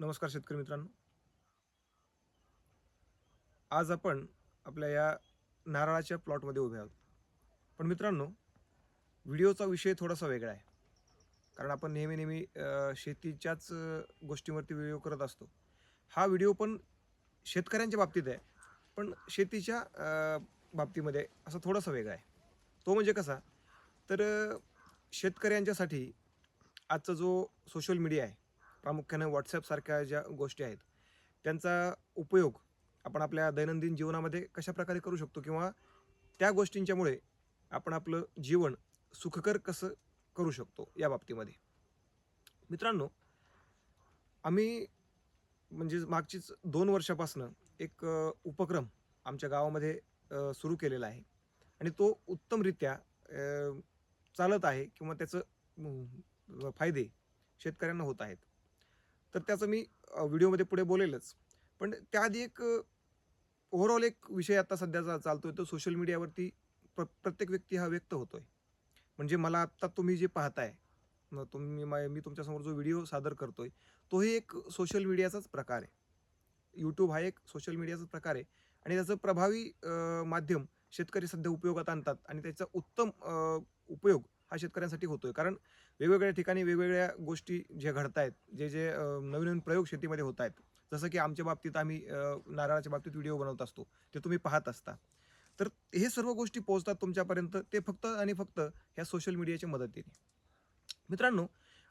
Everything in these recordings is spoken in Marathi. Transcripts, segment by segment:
नमस्कार शेतकरी मित्रांनो. आज आपण आपल्या या नारळाच्या प्लॉटमध्ये उभे आहोत. पण मित्रांनो, व्हिडिओचा विषय थोडासा वेगळा आहे. कारण आपण नेहमी शेतीच्याच गोष्टींवरती व्हिडिओ करत असतो. हा व्हिडिओ पण शेतकऱ्यांच्या बाबतीत आहे. पण शेतीच्या बाबतीमध्ये असा थोडासा वेगळा आहे. तो म्हणजे कसा? तर शेतकऱ्यांच्यासाठी आजचा जो सोशल मीडिया आहे, प्रामुख्याने WhatsAppसारख्या ज्या गोष्टी आहेत, त्यांचा उपयोग आपण आपल्या दैनंदिन जीवनामध्ये कशाप्रकारे करू शकतो किंवा त्या गोष्टींच्यामुळे आपण आपलं जीवन सुखकर कसं करू शकतो या बाबतीमध्ये. मित्रांनो, आम्ही म्हणजे मागचीच 2 वर्षापासनं एक उपक्रम आमच्या गावामध्ये सुरू केलेला आहे आणि तो उत्तमरित्या चालत आहे किंवा त्याचं फायदे शेतकऱ्यांना होत आहेत. तर त्याचं मी व्हिडिओमध्ये पुढे बोलेलच. पण त्याआधी एक ओव्हरऑल एक विषय आता सध्याचा चालतोय तो सोशल मीडियावरती प्रत्येक व्यक्ती हा व्यक्त होतोय. म्हणजे मला आत्ता तुम्ही जे पाहताय, मग मी तुमच्यासमोर जो व्हिडिओ सादर करतोय, तोही एक सोशल मीडियाचाच प्रकार आहे. YouTube हा एक सोशल मीडियाचाच प्रकार आहे आणि त्याचं प्रभावी माध्यम शेतकरी सध्या उपयोगात आणतात आणि त्याचा उत्तम उपयोग हा शेतकऱ्यांसाठी होतोय. कारण वेगवेगळ्या ठिकाणी वेगवेगळ्या गोष्टी ज्या घडतायत, जे नवीन-नवीन प्रयोग शेतीमध्ये होत आहेत. जसं की आमच्या बाबतीत आम्ही नारळाच्या बाबतीत व्हिडिओ बनवत असतो. ते तुम्ही पाहत असता. तर हे सर्व गोष्टी पोहोचतात तुमच्यापर्यंत ते फक्त आणि फक्त ह्या सोशल मीडियाच्या मदतीने. मित्रांनो,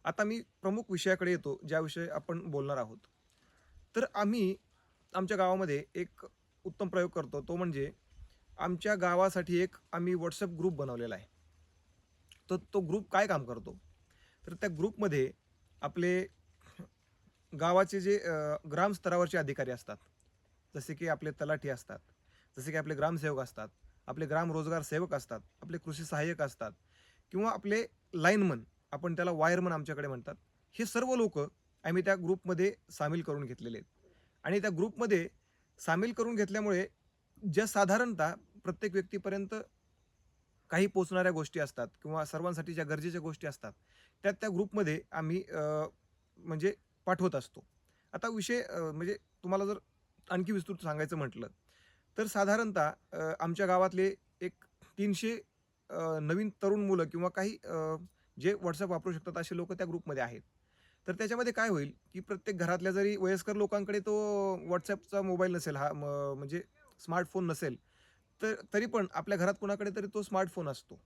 आता मी प्रमुख विषयाकडे येतो, ज्याविषयी आपण बोलणार आहोत. तर आम्ही आमच्या गावामध्ये एक उत्तम प्रयोग करतो. तो म्हणजे आमच्या गावासाठी एक आम्ही WhatsApp ग्रुप बनवलेला आहे. तर तो ग्रुप काय काम करतो? तर त्या ग्रुपमध्ये आपले गावाचे जे ग्राम स्तरावरचे अधिकारी असतात, जसे की आपले तलाठी असतात, जसे की आपले ग्रामसेवक असतात, आपले ग्राम रोजगार सेवक असतात, आपले कृषी सहाय्यक असतात किंवा आपले लाईनमन, आपण त्याला वायरमन आमच्याकडे म्हणतात. हे सर्व लोकं आम्ही त्या ग्रुपमध्ये सामील करून घेतलेले आहेत आणि त्या ग्रुपमध्ये सामील करून घेतल्यामुळे ज्या साधारणतः प्रत्येक व्यक्तीपर्यंत काही पोहोचणाऱ्या गोष्टी असतात किंवा सर्वांसाठी ज्या गरजेच्या गोष्टी असतात, त्या ग्रुपमध्ये आम्ही म्हणजे पाठवत असतो. आता विषय म्हणजे तुम्हाला जर आणखी विस्तृत सांगायचं म्हटलं, तर साधारणतः आमच्या गावातले एक 300 नवीन तरुण मुलं किंवा काही जे WhatsApp वापरू शकतात असे लोकं त्या ग्रुपमध्ये आहेत. तर त्याच्यामध्ये काय होईल, की प्रत्येक घरातल्या जरी वयस्कर लोकांकडे तो WhatsAppचा मोबाईल नसेल, हा म्हणजे स्मार्टफोन नसेल, तर तरी पण आपल्या घरात कोणाकडे तरी तो स्मार्टफोन असतो.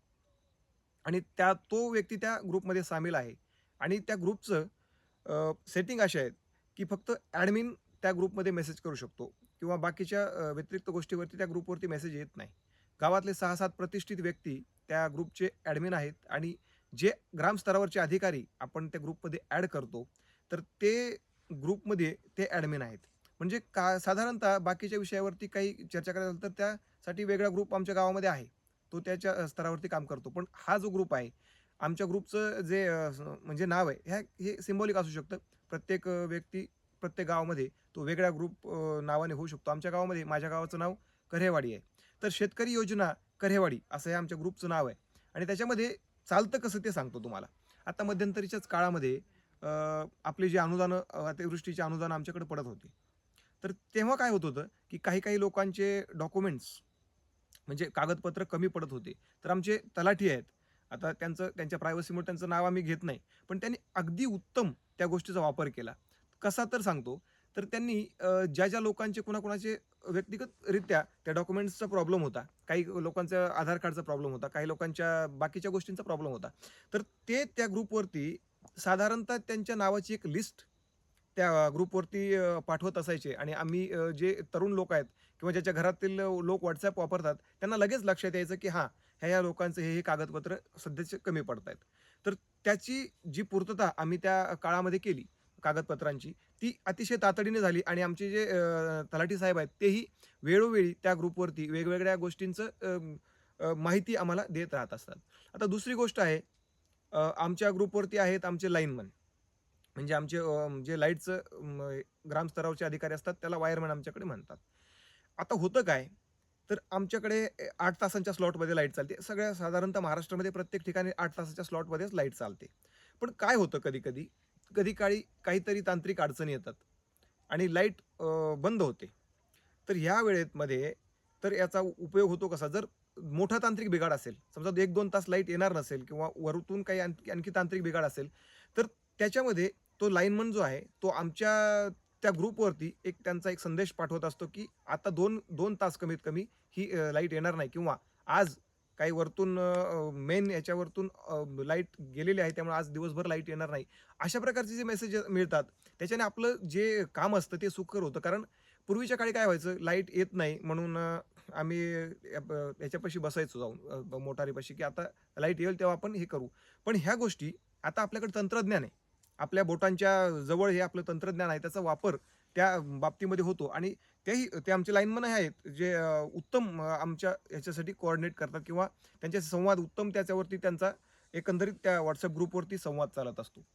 आणि तो व्यक्ती त्या ग्रुपमध्ये सामील आहे आणि त्या ग्रुपचं सेटिंग अशा आहेत, की फक्त ॲडमिन त्या ग्रुपमध्ये मेसेज करू शकतो किंवा बाकीच्या व्यतिरिक्त गोष्टीवरती त्या ग्रुपवरती मेसेज येत नाही. गावातले 6-7 प्रतिष्ठित व्यक्ती त्या ग्रुपचे ॲडमिन आहेत आणि जे ग्रामस्तरावरचे अधिकारी आपण त्या ग्रुपमध्ये ॲड करतो, तर ते ग्रुपमध्ये ते ॲडमिन आहेत. म्हणजे साधारणतः बाकीच्या विषयावरती काही चर्चा करायला झालं तर त्यासाठी वेगळा ग्रुप आमच्या गावामध्ये आहे. तो त्याच्या स्तरावरती काम करतो. पण हा जो ग्रुप आहे, आमच्या ग्रुपचं जे म्हणजे नाव आहे, हे सिम्बॉलिक असू शकतं. प्रत्येक व्यक्ती प्रत्येक गावामध्ये तो वेगळा ग्रुप नावाने होऊ शकतो. आमच्या गावामध्ये माझ्या गावाचं नाव कऱ्हेवाडी आहे. तर शेतकरी योजना कऱ्हेवाडी असं हे आमच्या ग्रुपचं नाव आहे आणि त्याच्यामध्ये चालतं कसं ते सांगतो तुम्हाला. आता मध्यंतरीच्याच काळामध्ये आपली जी अनुदानं अतिवृष्टीची अनुदानं आमच्याकडे पडत होती. तर तेव्हा काय होत होतं, की काही-काही लोकांचे डॉक्युमेंट्स म्हणजे कागदपत्र कमी पडत होते. तर आमचे तलाठी आहेत. आता त्यांच्या प्रायव्हसीमुळे त्यांचं नाव आम्ही घेत नाही. पण त्यांनी अगदी उत्तम त्या गोष्टीचा वापर केला. कसा तर सांगतो. तर त्यांनी ज्या लोकांचे कुणाकुणाचे व्यक्तिगतरित्या त्या डॉक्युमेंट्सचा प्रॉब्लेम होता. काही लोकांचा आधार कार्डचा प्रॉब्लेम होता. काही लोकांच्या बाकीच्या गोष्टींचा प्रॉब्लेम होता. तर ते त्या ग्रुपवरती साधारणतः त्यांच्या नावाची एक लिस्ट त्या ग्रुपवरती पाठवत असायचे आणि आम्ही जे तरुण लोक आहेत किंवा ज्याच्या घरातील लोक WhatsApp वापरतात, त्यांना लगेच लक्षात यायचं, की हां, ह्या कागदपत्र हे कागदपत्र सध्याचे कमी पडतायत. तर त्याची जी पूर्तता आम्ही त्या काळामध्ये केली कागदपत्रांची, ती अतिशय तातडीने झाली आणि आमचे जे तलाठी साहेब आहेत, तेही वेळोवेळी त्या ग्रुपवरती वेगवेगळ्या गोष्टींचं माहिती आम्हाला देत राहत असतात. आता दुसरी गोष्ट आहे, आमच्या ग्रुपवरती आहेत आमचे लाईनमन. म्हणजे आमचे जे लाईटचं ग्रामस्तरावरचे अधिकारी असतात, त्याला वायरमन आमच्याकडे म्हणतात. आता होतं काय, तर आमच्याकडे 8 तासांच्या स्लॉटमध्ये लाईट चालते. सगळ्या साधारणतः महाराष्ट्रामध्ये प्रत्येक ठिकाणी 8 तासाच्या स्लॉटमध्येच लाईट चालते. पण काय होतं कधी-कधी, कधी काळी काहीतरी तांत्रिक अडचणी येतात आणि लाईट बंद होते. तर ह्या वेळेमध्ये तर याचा उपयोग होतो कसा? जर मोठा तांत्रिक बिघाड असेल, समजा 1-2 तास लाईट येणार नसेल किंवा वरून काही आणखी तांत्रिक बिघाड असेल, तर त्याच्यामध्ये तो लाईनमन जो आहे, तो आमच्या त्या ग्रुपवरती त्यांचा एक संदेश पाठवत असतो, की आता 2 तास कमीत कमी ही लाईट येणार नाही किंवा आज काही वरतून मेन याच्यावरतून लाईट गेलेली आहे, त्यामुळे आज दिवसभर लाईट येणार नाही. अशा प्रकारचे जे मेसेज मिळतात, त्याच्याने आपलं जे काम असतं ते सुखकर होतं. कारण पूर्वीच्या काळी काय व्हायचं, लाईट येत नाही म्हणून आम्ही याच्यापाशी बसायचो जाऊन मोटारीपाशी, की आता लाईट येईल तेव्हा आपण हे करू. पण ह्या गोष्टी आता आपल्याकडे तंत्रज्ञान आहे. आपल्या बोटांच्या जवळ हे आपलं तंत्रज्ञान आहे. त्याचा वापर त्या बाबतीमध्ये होतो आणि ते आमचे लाईनमन आहेत, जे उत्तम आमच्या ह्याच्यासाठी कोऑर्डिनेट करतात किंवा त्यांचे संवाद उत्तम त्याच्यावरती त्यांचा एकंदरीत त्या WhatsApp ग्रुपवरती संवाद चालत असतो.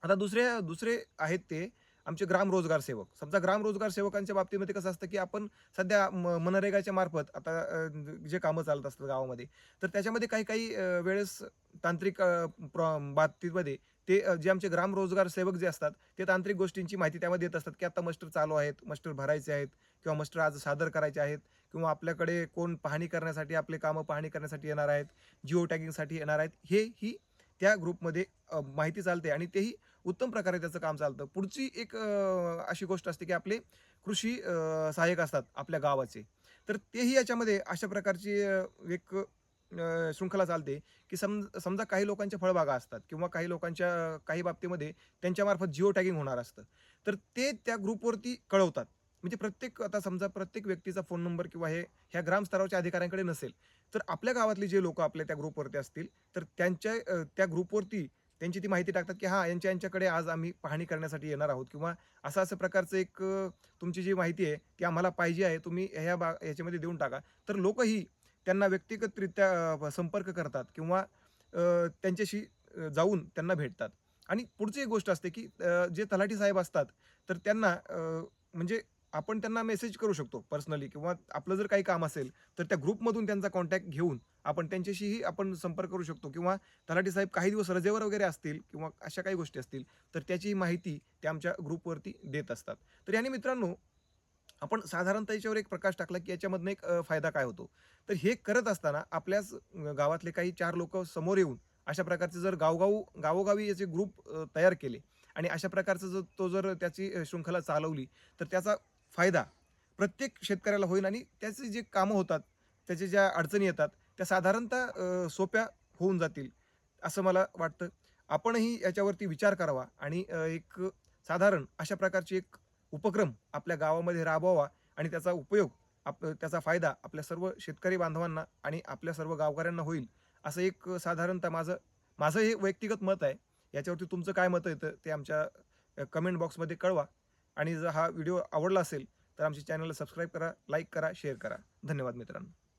आता दुसरे आहेत ते आमचे ग्राम रोजगार सेवक. समजा ग्राम रोजगार सेवकांच्या बाबतीमध्ये कसं असतं, की आपण सध्या मनरेगाच्या मार्फत आता जे कामं चालत असतात गावामध्ये, तर त्याच्यामध्ये काही-काही वेळेस तांत्रिक बाबतीमध्ये ते जे आमचे ग्राम रोजगार सेवक जे असतात, ते तांत्रिक गोष्टींची माहिती त्यामध्ये देत असतात, की आता मस्टर चालू आहेत, मस्टर भरायचे आहेत किंवा मस्टर आज सादर करायचे आहेत किंवा आपल्याकडे कोण पाहणी करण्यासाठी, आपले कामं पाहणी करण्यासाठी येणार आहेत, जिओ टॅगिंगसाठी येणार आहेत. ही त्या ग्रुपमध्ये माहिती चालते आणि तेही उत्तम प्रकारे त्याचं काम चालतं. पुढची एक अशी गोष्ट असते, की आपले कृषी सहाय्यक असतात आपल्या गावाचे. तर तेही याच्यामध्ये अशा प्रकारची एक शृंखला चालते, की समजा काही लोकांच्या फळबागा असतात किंवा काही लोकांच्या काही बाबतीमध्ये त्यांच्यामार्फत जिओ टॅगिंग होणार असतं. तर ते त्या ग्रुपवरती कळवतात. म्हणजे आता समजा प्रत्येक व्यक्तीचा फोन नंबर किंवा ह्या ग्रामस्तरावरच्या अधिकाऱ्यांकडे नसेल, तर आपल्या गावातले जे लोकं आपल्या त्या ग्रुपवरती असतील, तर त्या ग्रुपवरती त्यांची ती माहिती टाकतात, की हां, यांच्याकडे आज आम्ही पाहणी करण्यासाठी येणार आहोत किंवा असं-असं प्रकारचं एक तुमची जी माहिती आहे, ती आम्हाला पाहिजे आहे. तुम्ही ह्याच्यामध्ये देऊन टाका. तर लोकंही त्यांना व्यक्तिगतरित्या संपर्क करतात किंवा त्यांच्याशी जाऊन त्यांना भेटतात. आणि पुढची एक गोष्ट असते, की जे तलाठी साहेब असतात, तर त्यांना म्हणजे आपण त्यांना मेसेज करू शकतो पर्सनली किंवा आपलं जर काही काम असेल, तर त्या ग्रुपमधून त्यांचा कॉन्टॅक्ट घेऊन त्यांच्याशीही आपण संपर्क करू शकतो किंवा तलाठी साहेब काही दिवस रजेवर वगैरे असतील किंवा अशा काही गोष्टी असतील, तर त्याचीही माहिती ते आमच्या ग्रुपवरती देत असतात. तर याने मित्रांनो, आपण साधारणतः याच्यावर एक प्रकाश टाकला, की याच्यामधनं एक फायदा काय होतो. तर हे करत असताना आपल्याच गावातले काही 4 लोकं समोर येऊन अशा प्रकारचे जर गावोगावी याचे ग्रुप तयार केले आणि अशा प्रकारचं जर त्याची शृंखला चालवली, तर त्याचा फायदा प्रत्येक शेतकऱ्याला होईल आणि त्याचे जे कामं होतात, त्याच्या ज्या अडचणी येतात, त्या साधारणतः सोप्या होऊन जातील, असं मला वाटतं. आपणही याच्यावरती विचार करावा आणि एक साधारण अशा प्रकारची एक उपक्रम आपल्या गावामध्ये राबवावा आणि त्याचा उपयोग त्याचा फायदा आपल्या सर्व शेतकरी बांधवांना आणि आपल्या सर्व गावकऱ्यांना होईल, असं एक साधारणतः माझं हे वैयक्तिक मत आहे. याच्यावरती तुमचं काय मत आहे ते आमच्या कमेंट बॉक्समध्ये कळवा आणि जर हा व्हिडिओ आवडला असेल, तर आमच्या चॅनलला सबस्क्राईब करा, लाईक करा, शेअर करा. धन्यवाद मित्रांनो.